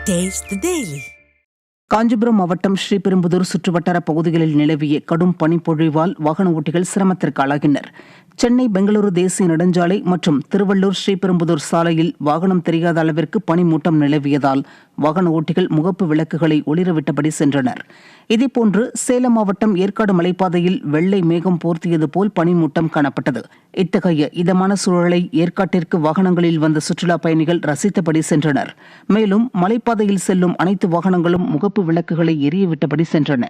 Taste the Daily. Kanchipuram மாவட்டம் ஸ்ரீபெரும்புதூர் சுற்றுவட்டார பகுதிகளில் நிலவிய கடும் பனிப்பொழிவால் வாகன ஓட்டிகள் சிரமத்திற்கு ஆளாகினர். சென்னை பெங்களூரு தேசிய நெடுஞ்சாலை மற்றும் திருவள்ளூர் ஸ்ரீபெரும்புதூர் சாலையில் வாகனம் தெரியாத அளவிற்கு பனிமூட்டம் நிலவியதால் வாகன ஓட்டிகள் முகப்பு விளக்குகளை ஒளிரவிட்டபடி சென்றனர். இதேபோன்று சேலம் மாவட்டம் ஏற்காடு மலைப்பாதையில் வெள்ளை மேகம் போர்த்தியது போல் பனிமூட்டம் காணப்பட்டது. இத்தகைய இதமான சூழலை ஏற்காட்டிற்கு வாகனங்களில் வந்த சுற்றுலா பயணிகள் ரசித்தபடி சென்றனர். மேலும் மலைப்பாதையில் செல்லும் அனைத்து வாகனங்களும் முகப்பு விளக்குகளை எரியவிட்டபடி சென்றன.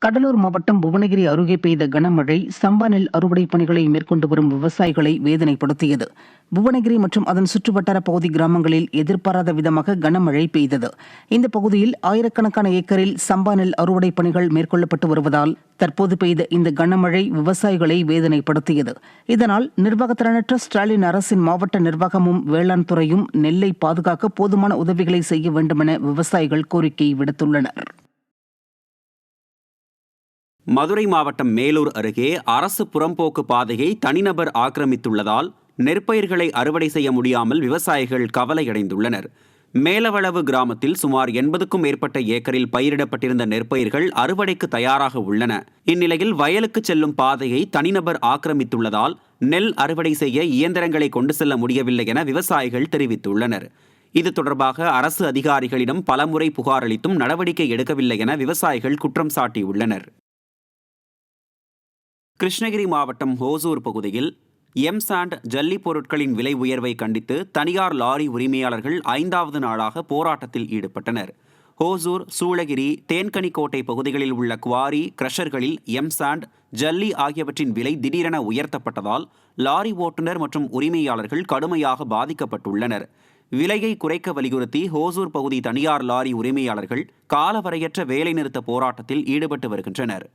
கடலூர் மாவட்டம் புவனகிரி அருகே பெய்த கனமழை சம்பா நெல் அறுவடை பணிகளை மேற்கொண்டு வரும் விவசாயிகளை வேதனைப்படுத்தியது. புவனகிரி மற்றும் அதன் சுற்றுவட்டார பகுதி கிராமங்களில் எதிர்பாராத விதமாக கனமழை பெய்தது. இந்த பகுதியில் ஆயிரக்கணக்கான ஏக்கரில் சம்பா நெல் அறுவடை பணிகள் மேற்கொள்ளப்பட்டு வருவதால் தற்போது பெய்த இந்த கனமழை விவசாயிகளை வேதனைப்படுத்தியது. இதனால் நிர்வாகத்திறனற்ற ஸ்டாலின் அரசின் மாவட்ட நிர்வாகமும் வேளாண் துறையும் நெல்லை பாதுகாக்க போதுமான உதவிகளை செய்ய வேண்டுமென விவசாயிகள் கோரிக்கை விடுத்துள்ளனர். மதுரை மாவட்டம் மேலூர் அருகே அரசு புறம்போக்கு பாதையை தனிநபர் ஆக்கிரமித்துள்ளதால் நெற்பயிர்களை அறுவடை செய்ய முடியாமல் விவசாயிகள் கவலையடைந்துள்ளனர். மேலவளவு கிராமத்தில் சுமார் 80க்கும் மேற்பட்ட ஏக்கரில் பயிரிடப்பட்டிருந்த நெற்பயிர்கள் அறுவடைக்கு தயாராக உள்ளன. இந்நிலையில் வயலுக்கு செல்லும் பாதையை தனிநபர் ஆக்கிரமித்துள்ளதால் நெல் அறுவடை செய்ய இயந்திரங்களை கொண்டு செல்ல முடியவில்லை என விவசாயிகள் தெரிவித்துள்ளனர். இது தொடர்பாக அரசு அதிகாரிகளிடம் பலமுறை புகார் அளித்தும் நடவடிக்கை எடுக்கவில்லை என விவசாயிகள் குற்றம் சாட்டியுள்ளனர். கிருஷ்ணகிரி மாவட்டம் ஹோசூர் பகுதியில் எம்சாண்ட் ஜல்லி பொருட்களின் விலை உயர்வை கண்டித்து தனியார் லாரி உரிமையாளர்கள் 5வது நாளாக போராட்டத்தில் ஈடுபட்டனர். ஹோசூர், சூளகிரி, தேன்கனிக்கோட்டை பகுதிகளில் உள்ள குவாரி, கிரஷர்களில் எம்சாண்ட், ஜல்லி ஆகியவற்றின் விலை திடீரென உயர்த்தப்பட்டதால் லாரி ஓட்டுநர் மற்றும் உரிமையாளர்கள் கடுமையாக பாதிக்கப்பட்டுள்ளனர். விலையை குறைக்க வலியுறுத்தி ஹோசூர் பகுதி தனியார் லாரி உரிமையாளர்கள் காலவரையற்ற வேலைநிறுத்த போராட்டத்தில் ஈடுபட்டு வருகின்றனர்.